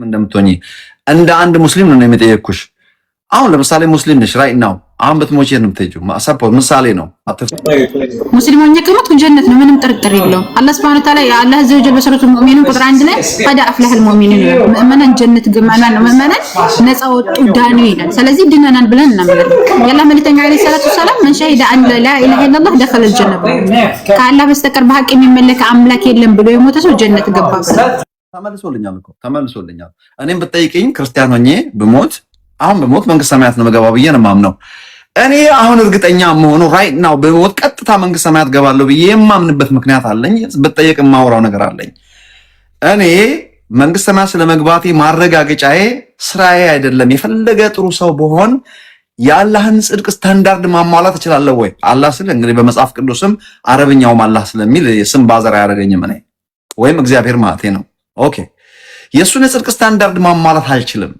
እንደምትሆኚ እንደ አንድ ሙስሊም ነው የሚጠየቅኩሽ። አሁን ለምሳሌ ሙስሊም ነሽ ራይት ናው አሁን በትሞቼ ነው የምትሄጂው ሰፖርት ምሳሌ ነው ሙስሊም ሆኜ ከሞት ጀነት ነው ምንም ጥርጥር የለውም። አላህ Subhanahu Wa Ta'ala አላህ ዘወጀል በሱረቱ ሙእሚኑን ቁጥር 1 ላይ ቀድ አፍለሐል ሙእሚኑን ምእመናን ጀነት ግማናን ነው ምእመናን ነፃ ወጡ ዳኑ ይላል። ስለዚህ ድነናል ብለን እናምናለን። የአላህ መልእክተኛ አለይሂ ሰላቱ ሰላም من شهد أن لا إله إلا الله دخل الجنة ከአላህ በስተቀር በሐቅ የሚመለክ አምላክ የለም ብሎ የሞተ ሰው ጀነት ገባ። ተመልሶልኛል። እኔም ብትጠይቂኝ ክርስቲያን ሆኜ ብሞት አሁን በሞት መንግስት ሰማያት ነው መገባው ብዬ ነው የማምነው። እኔ አሁን እርግጠኛ መሆኑ ራይት ናው በሞት ቀጥታ መንግስት ሰማያት ገባለሁ ብዬ የማምንበት ምክንያት አለኝ። ብትጠይቅ የማወራው ነገር አለኝ። እኔ መንግስት ሰማያት ስለመግባቴ ማረጋገጫዬ ስራዬ አይደለም። የፈለገ ጥሩ ሰው በሆን የአላህን ጽድቅ ስታንዳርድ ማሟላት እችላለሁ ወይ? አላህ ስለ እንግዲህ በመጽሐፍ ቅዱስም አረብኛውም አላህ ስለሚል ስም ባዘር አያደርገኝም እኔ ወይም እግዚአብሔር ማለቴ ነው። ኦኬ የሱን የጽድቅ ስታንዳርድ ማሟላት አልችልም።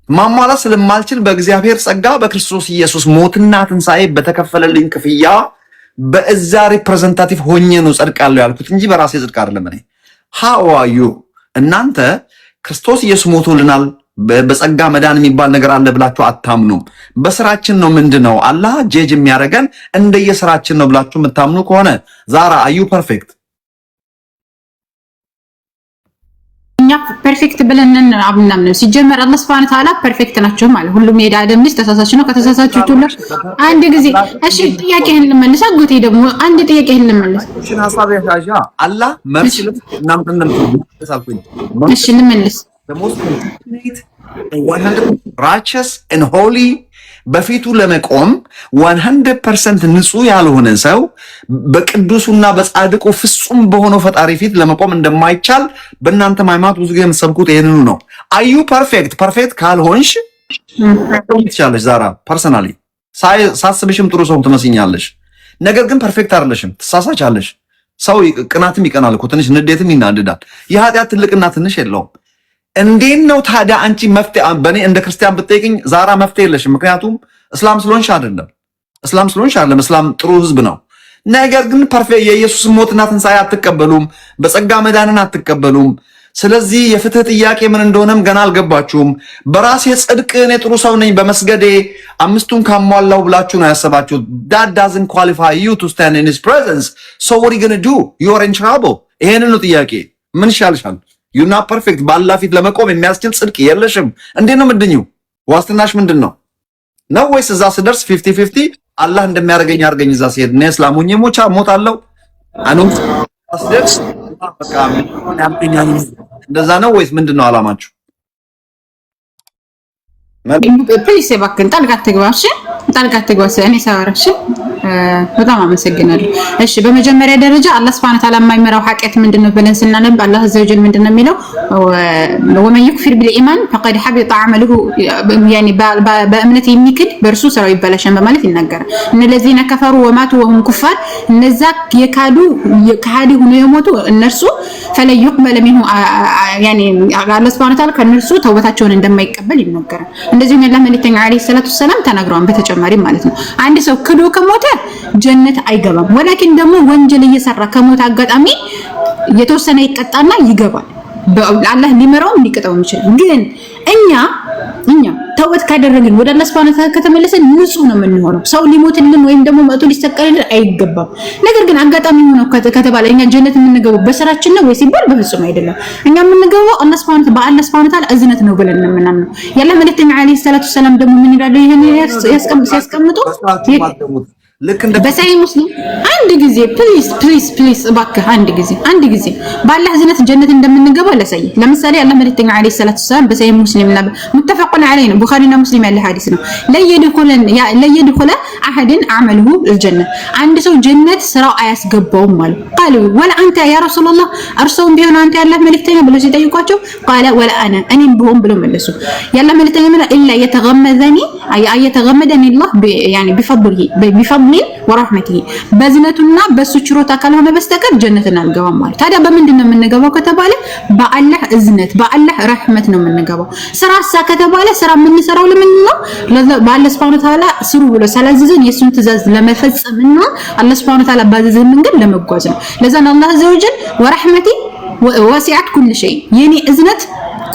ማሟላት ስለማልችል በእግዚአብሔር ጸጋ በክርስቶስ ኢየሱስ ሞትና ትንሣኤ በተከፈለልኝ ክፍያ በእዛ ሪፕሬዘንታቲቭ ሆኜ ነው ጸድቃለሁ ያልኩት እንጂ በራሴ ጽድቅ አይደለም። እኔ how are you እናንተ ክርስቶስ ኢየሱስ ሞቶልናል በጸጋ መዳን የሚባል ነገር አለ ብላችሁ አታምኑም። በስራችን ነው ምንድነው አላህ ጀጅ የሚያደርገን እንደየስራችን ነው ብላችሁ የምታምኑ ከሆነ ዛራ አዩ ፐርፌክት እኛ ፐርፌክት ብለን እናምናለን። ሲጀመር አላህ Subhanahu Wa Ta'ala ፐርፌክት ናቸው ማለት ሁሉም የአደም ልጅ ተሳሳች ነው። ከተሳሳችሁት ሁሉ አንድ ጊዜ እሺ ጥያቄህን ልመልስ። አጎቴ ደግሞ አንድ ጥያቄህን ልመልስ። እሺ ሐሳብ ያሻሻ አላህ መርሲል እናንተን ተሳልኩኝ። እሺ ልመልስ righteous and holy በፊቱ ለመቆም 100% ንጹህ ያልሆነ ሰው በቅዱሱና በጻድቁ ፍጹም በሆነው ፈጣሪ ፊት ለመቆም እንደማይቻል በእናንተ ሃይማኖት ብዙ ጊዜ የምትሰብኩት ይሄንኑ ነው። አዩ ፐርፌክት ካልሆንሽ ትቻለሽ። ዛራ ፐርሰናሊ ሳስብሽም ጥሩ ሰው ትመስኛለሽ፣ ነገር ግን ፐርፌክት አይደለሽም፣ ትሳሳቻለሽ። ሰው ቅናትም ይቀናል እኮ ትንሽ ንዴትም ይናደዳል። የኃጢአት ትልቅና ትንሽ የለውም። እንዴት ነው ታዲያ አንቺ መፍትሄ በእኔ እንደ ክርስቲያን ብትጠይቅኝ ዛራ መፍትሄ የለሽም። ምክንያቱም እስላም ስለሆንሽ አይደለም። እስላም ጥሩ ህዝብ ነው። ነገር ግን ፐርፌክት የኢየሱስ ሞትና ትንሣኤ አትቀበሉም፣ በጸጋ መዳንን አትቀበሉም። ስለዚህ የፍትህ ጥያቄ ምን እንደሆነም ገና አልገባችሁም። በራሴ ጽድቅ እኔ ጥሩ ሰው ነኝ በመስገዴ አምስቱን ካሟላው ብላችሁ ነው ያሰባችሁት። that doesn't qualify you to stand in his presence. so what are you going to do? you are in trouble. ይሄንን ነው ጥያቄ። ምን ይሻልሻል? you're not perfect በአላህ ፊት ለመቆም የሚያስችል ጽድቅ የለሽም። እንዴት ነው ምንድነው ዋስትናሽ? ምንድነው ነው ወይስ እዛ ስደርስ 50-50 አላህ እንደሚያደርገኝ አድርገኝ እዛ ሲሄድ እኔ እስላሙኝ ሞታለሁ አኑም አስደርስ በቃ ምን ያምጥኛል? እንደዛ ነው ወይስ ምንድነው አላማችሁ? ፕሊስ እባክህን ጣልቃ አትግባ። እሺ ጣልቃ አትግባ። እኔ ሳወራሽ በጣም አመሰግናለሁ። እሺ በመጀመሪያ ደረጃ አላህ Subhanahu Wa Ta'ala የማይመራው ኃጢአት ምንድነው ብለን ስናነብ አላህ ዘወጀል ምንድነው የሚለው ወመን ይክፍር ቢልኢማን ፈቀድ ሐቢጠ ዐመሉሁ ያኒ በእምነት የሚክድ በእርሱ ስራው ይበላሻል በማለት ይናገራል። እነዚህና ከፈሩ ወማቱ ወሁም ኩፋር እነዛ ከሃዲ ሆነው የሞቱ እነርሱ ፈለን ይቅበል ሚንሁ ያኒ አላህ Subhanahu Wa Ta'ala ከነርሱ ተውበታቸውን እንደማይቀበል ይናገራል። እንደዚሁም የአላህ መልእክተኛ አለይሂ ሰላቱ ሰላም ተናግረዋል። በተጨማሪ ማለት ነው አንድ ሰው ክዶ ከሞተ ጀነት አይገባም። ወላኪን ደግሞ ወንጀል እየሰራ ከሞተ አጋጣሚ የተወሰነ ይቀጣና ይገባል። በአላህ ሊመራው ሊቀጣው ይችላል። ግን እኛ ተውበት ካደረግን ወደ አላህ Subhanahu Wa Ta'ala ከተመለሰን ንጹህ ነው የምንሆነው። ሰው ሊሞትልን ወይም ደግሞ መጥቶ ሊሰቀልልን አይገባም። ነገር ግን አጋጣሚ ሆኖ ከተባለ እኛ ጀነት የምንገባው በስራችን ነው ወይ ሲባል በፍጹም አይደለም። እኛ የምንገባው አላህ Subhanahu Wa Ta'ala እዝነት ነው ብለን ነው የምናምነው። ያለ መልእክተኛ አለይሂ ሰላቱ ሰላም ደግሞ ምን ይላሉ? ይሄን ሲያስቀምጡ ልክ እንደ በሳይ ሙስሊም አንድ ጊዜ ፕሊዝ እባክህ አንድ ጊዜ በአላህ እዝነት ጀነት እንደምንገባ ለሳይ ለምሳሌ አላህ መልእክተኛ አለይሂ ሰላቱ ሰላም በሳይ ሙስሊም እና ሙተፈቁን ዐለይሂ ነው ቡኻሪና ሙስሊም ያለ ሐዲስ ነው። ለየድኹለ አሐድን አመልሁ الجنه አንድ ሰው ጀነት ስራው አያስገባውም ማለት ቃሉ ወላ አንተ ያ ረሱላህ እርሱም ቢሆን አንተ ያላህ መልእክተኛ ብሎ ሲጠይቋቸው ቃለ ወላ አና እኔም ቢሆን ብሎ መለሱ። ያላህ መልእክተኛ ኢላ የተገመዘኒ የተገመደኒ አላህ ያኒ ቢፈضل ወራህመቲሂ በዝነቱና በሱ ችሮታ ካልሆነ በስተቀር ጀነትን አልገባም ማለት። ታዲያ በምንድነው የምንገባው ከተባለ በአላህ እዝነት በአላህ ረህመት ነው የምንገባው። ስራሳ ከተባለ ስራ የምንሰራው ለምን ነው? በአላህ Subhanahu Wa Ta'ala ስሩ ብሎ ስላዘዘን የሱን ትእዛዝ ለመፈጸምና አላህ Subhanahu Wa Ta'ala ባዘዘን መንገድ ለመጓዝ ነው። ለዛን አላህ ዘወጀል ወራህመቲ ወሲዐት ኩል ሸይ የኔ እዝነት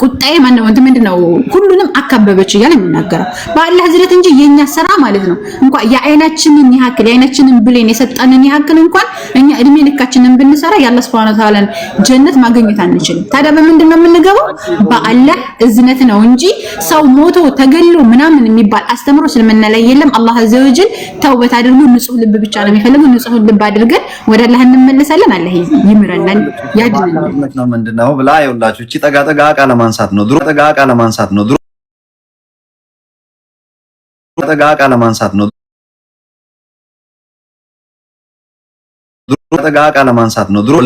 ቁጣዬ ማነው እንትን ምንድነው ሁሉንም አካበበች እያለ የሚናገረው በአላህ ዝረት እንጂ የኛ ስራ ማለት ነው እንኳን የአይናችንን ያክል የአይናችንን ብሌን የሰጠንን ያክል እንኳን እኛ እድሜ ልካችንን ብንሰራ የአላህ Subhanahu Wa Ta'ala ጀነት ማግኘት አንችልም። ታዲያ በምንድን ነው የምንገባው? በአላህ እዝነት ነው እንጂ ሰው ሞቶ ተገሎ ምናምን የሚባል አስተምሮ ስለምን ላይ የለም። አላህ Azza wa Jalla ተውበት አድርጉ፣ ንጹህ ልብ ብቻ ነው የሚፈልገው። ንጹህ ልብ አድርገን ወደ አላህ እንመለሳለን። አላህ ይምረናል ያድነናል ነው ምንድነው ብላ ይውላችሁ እቺ ጠጋ ቃለ ማንሳት ነው። ድሮ ጠጋ ቃለ ማንሳት ነው። ድሮ ጠጋ ቃለ ማንሳት ነው። ድሮ ጠጋ ቃለ ማንሳት ነው። ድሮ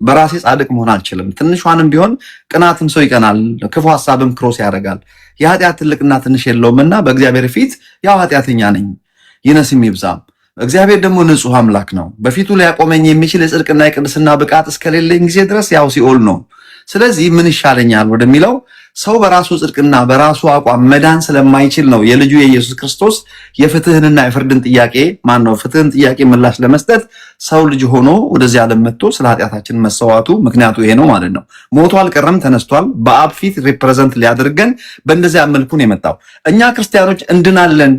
በራሴ ጻድቅ መሆን አልችልም። ትንሿንም ቢሆን ቅናትም ሰው ይቀናል፣ ክፉ ሐሳብም ክሮስ ያደርጋል። የኃጢአት ትልቅና ትንሽ የለውምና በእግዚአብሔር ፊት ያው ኃጢአተኛ ነኝ ይነስም ይብዛም። እግዚአብሔር ደግሞ ንጹህ አምላክ ነው። በፊቱ ሊያቆመኝ የሚችል የጽድቅና የቅድስና ብቃት እስከሌለኝ ጊዜ ድረስ ያው ሲኦል ነው። ስለዚህ ምን ይሻለኛል ወደሚለው ሰው በራሱ ጽድቅና በራሱ አቋም መዳን ስለማይችል ነው የልጁ የኢየሱስ ክርስቶስ የፍትህንና የፍርድን ጥያቄ ፍትህን ጥያቄ ምላሽ ለመስጠት ሰው ልጅ ሆኖ ወደዚህ ዓለም መጥቶ ስለ ኃጢአታችን መሰዋቱ ምክንያቱ ይሄ ነው ማለት ነው። ሞቶ አልቀረም፣ ተነስቷል። በአብ ፊት ሪፕሬዘንት ሊያደርገን በእንደዚያ መልኩ ነው የመጣው። እኛ ክርስቲያኖች እንድናለን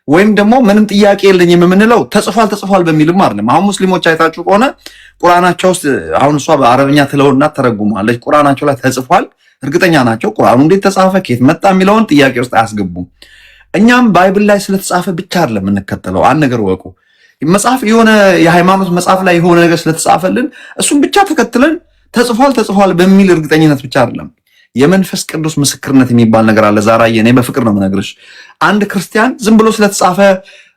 ወይም ደግሞ ምንም ጥያቄ የለኝም የምንለው ተጽፏል በሚልም አይደለም። አሁን ሙስሊሞች አይታችሁ ከሆነ ቁርአናቸው ውስጥ አሁን እሷ በአረብኛ ትለውና ተረጉማለች። ቁርአናቸው ላይ ተጽፏል፣ እርግጠኛ ናቸው። ቁርአኑ እንዴት ተጻፈ ከየት መጣ የሚለውን ጥያቄ ውስጥ አያስገቡም። እኛም ባይብል ላይ ስለተጻፈ ብቻ አይደለም የምንከተለው። አንድ ነገር ወቁ። መጽሐፍ የሆነ የሃይማኖት መጽሐፍ ላይ የሆነ ነገር ስለተጻፈልን እሱን ብቻ ተከትለን ተጽፏል በሚል እርግጠኝነት ብቻ አይደለም። የመንፈስ ቅዱስ ምስክርነት የሚባል ነገር አለ። ዛራዬ እኔ በፍቅር ነው የምነግርሽ። አንድ ክርስቲያን ዝም ብሎ ስለተጻፈ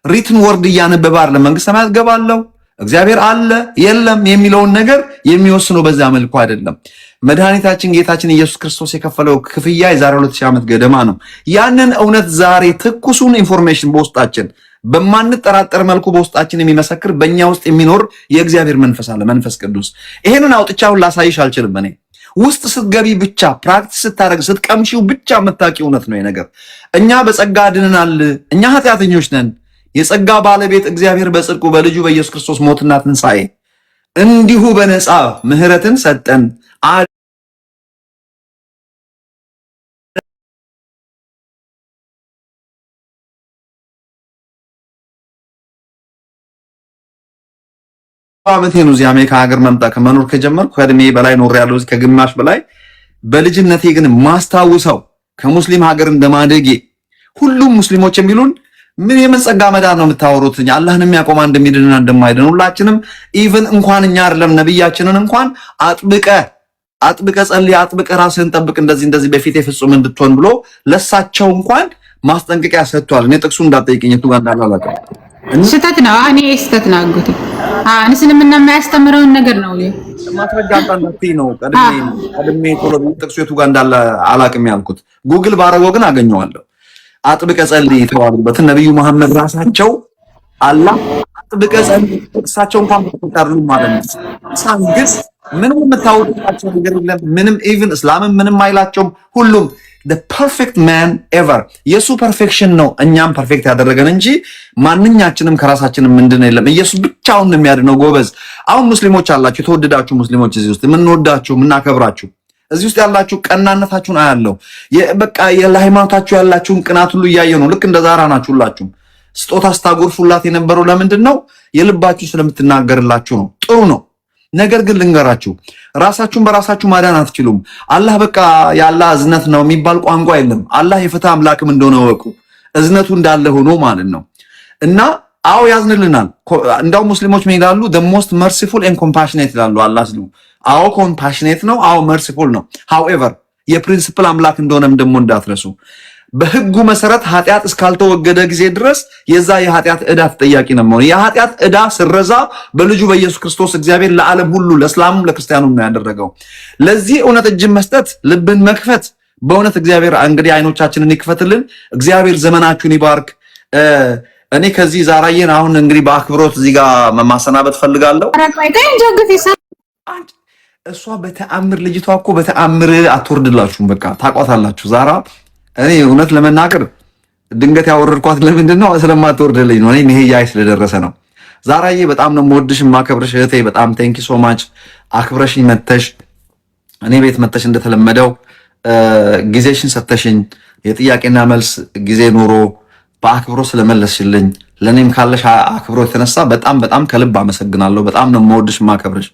ሪትን ወርድ እያነበበ አይደለም መንግስተ ሰማያት ገባለሁ እግዚአብሔር አለ የለም የሚለውን ነገር የሚወስነው በዛ መልኩ አይደለም። መድኃኒታችን ጌታችን ኢየሱስ ክርስቶስ የከፈለው ክፍያ የዛሬ 2000 ዓመት ገደማ ነው። ያንን እውነት ዛሬ ትኩሱን ኢንፎርሜሽን በውስጣችን በማንጠራጠር መልኩ በውስጣችን የሚመሰክር በእኛ ውስጥ የሚኖር የእግዚአብሔር መንፈስ አለ፣ መንፈስ ቅዱስ። ይሄንን አውጥቻውን ላሳይሽ አልችልም። እኔ ውስጥ ስትገቢ ብቻ ፕራክቲስ ስታደርግ ስትቀምሺው ብቻ የምታውቂው እውነት ነው። ነገር እኛ በጸጋ ድነናል። እኛ ኃጢአተኞች ነን። የጸጋ ባለቤት እግዚአብሔር በጽድቁ በልጁ በኢየሱስ ክርስቶስ ሞትና ትንሣኤ እንዲሁ በነፃ ምሕረትን ሰጠን። ዓመቴ ነው እዚህ አሜሪካ ሀገር ከመኖር ከጀመርኩ ከእድሜ በላይ ኖር ያለው እዚህ ከግማሽ በላይ። በልጅነቴ ግን ማስታውሰው ከሙስሊም ሀገር እንደማደጌ ሁሉም ሙስሊሞች የሚሉን ምን የመጸጋ መዳን ነው የምታወሩት? አላህን የሚያቆም እንደሚድንና እንደማይድን ሁላችንም ኢቭን እንኳን እኛ አይደለም ነብያችንን እንኳን አጥብቀ ጸልይ፣ አጥብቀ ራስህን ጠብቅ፣ እንደዚህ በፊት ፍጹም እንድትሆን ብሎ ለሳቸው እንኳን ማስጠንቀቂያ ሰጥቷል። እኔ ጥቅሱ እንዳጠይቀኝ እቱ ጋር እንዳላላቀ ስህተት ነው። እኔ ስህተት ነው አጎቴ። እስልምና የማያስተምረውን ነገር ነው ማስረጃ አንጣንዳትይ ነው። ቀድሜ ቶሎ ጥቅሱ የቱ ጋር እንዳለ አላቅም ያልኩት ጉግል ባረገው ግን አገኘዋለሁ። አጥብቀ ጸልይ የተባሉበት ነብዩ መሐመድ ራሳቸው አላህ አጥብቀ ጸልይ እሳቸው እንኳን ተጣጣሉ ማለት ነው። ሳንግስ ምንም የምታወጣቸው ነገር የለም። ምንም ኢቭን እስላምም ምንም አይላቸውም። ሁሉም the perfect man ever የሱ ፐርፌክሽን ነው እኛም ፐርፌክት ያደረገን እንጂ ማንኛችንም ከራሳችንም ምንድነው የለም። ኢየሱስ ብቻውን ነው የሚያድነው። ጎበዝ። አሁን ሙስሊሞች አላችሁ፣ የተወደዳችሁ ሙስሊሞች እዚህ ውስጥ የምንወዳችሁ የምናከብራችሁ እዚህ ውስጥ ያላችሁ ቀናነታችሁን አያለው። በቃ ለሃይማኖታችሁ ያላችሁን ቅናት ሁሉ እያየ ነው። ልክ እንደ ዛራ ናችሁ። ሁላችሁም ስጦታ ስታጎርፉላት የነበረው ለምንድን ነው? የልባችሁ ስለምትናገርላችሁ ነው። ጥሩ ነው። ነገር ግን ልንገራችሁ፣ ራሳችሁን በራሳችሁ ማዳን አትችሉም። አላህ በቃ የአላህ እዝነት ነው የሚባል ቋንቋ የለም። አላህ የፍትህ አምላክም እንደሆነ ወቁ። እዝነቱ እንዳለ ሆኖ ማለት ነው። እና አዎ ያዝንልናል። እንዳው ሙስሊሞች ምን ይላሉ? the most merciful and compassionate ይላሉ። አላህ ሲሉ አዎ compassionate ነው፣ አዎ merciful ነው። however የፕሪንሲፕል አምላክ እንደሆነም ደግሞ እንዳትረሱ። በህጉ መሰረት ኃጢአት እስካልተወገደ ጊዜ ድረስ የዛ የኃጢአት ዕዳ ተጠያቂ ነው ማለት። የኃጢአት ዕዳ ስረዛ በልጁ በኢየሱስ ክርስቶስ እግዚአብሔር ለዓለም ሁሉ ለእስላሙም ለክርስቲያኑም ነው ያደረገው። ለዚህ እውነት እጅ መስጠት፣ ልብን መክፈት በእውነት እግዚአብሔር እንግዲህ አይኖቻችንን ይክፈትልን። እግዚአብሔር ዘመናችሁን ይባርክ። እኔ ከዚህ ዛራዬን አሁን እንግዲህ በአክብሮት እዚህ ጋር ማሰናበት ፈልጋለሁ። እሷ በተአምር ልጅቷ እኮ በተአምር አትወርድላችሁም። በቃ ታቋታላችሁ ዛራ። እኔ እውነት ለመናገር ድንገት ያወረድኳት ለምንድን ነው? ስለማትወርድልኝ ነው። እኔ መሄጃዬ ስለደረሰ ነው። ዛራዬ በጣም ነው የምወድሽ የማከብርሽ እህቴ። በጣም ቴንኪ ሶ ማች አክብረሽኝ መተሽ እኔ ቤት መተሽ እንደተለመደው ጊዜሽን ሰተሽኝ የጥያቄና መልስ ጊዜ ኖሮ በአክብሮ ስለመለስሽልኝ ለኔም ካለሽ አክብሮ የተነሳ በጣም ከልብ አመሰግናለሁ። በጣም ነው የምወድሽ ማከብርሽ።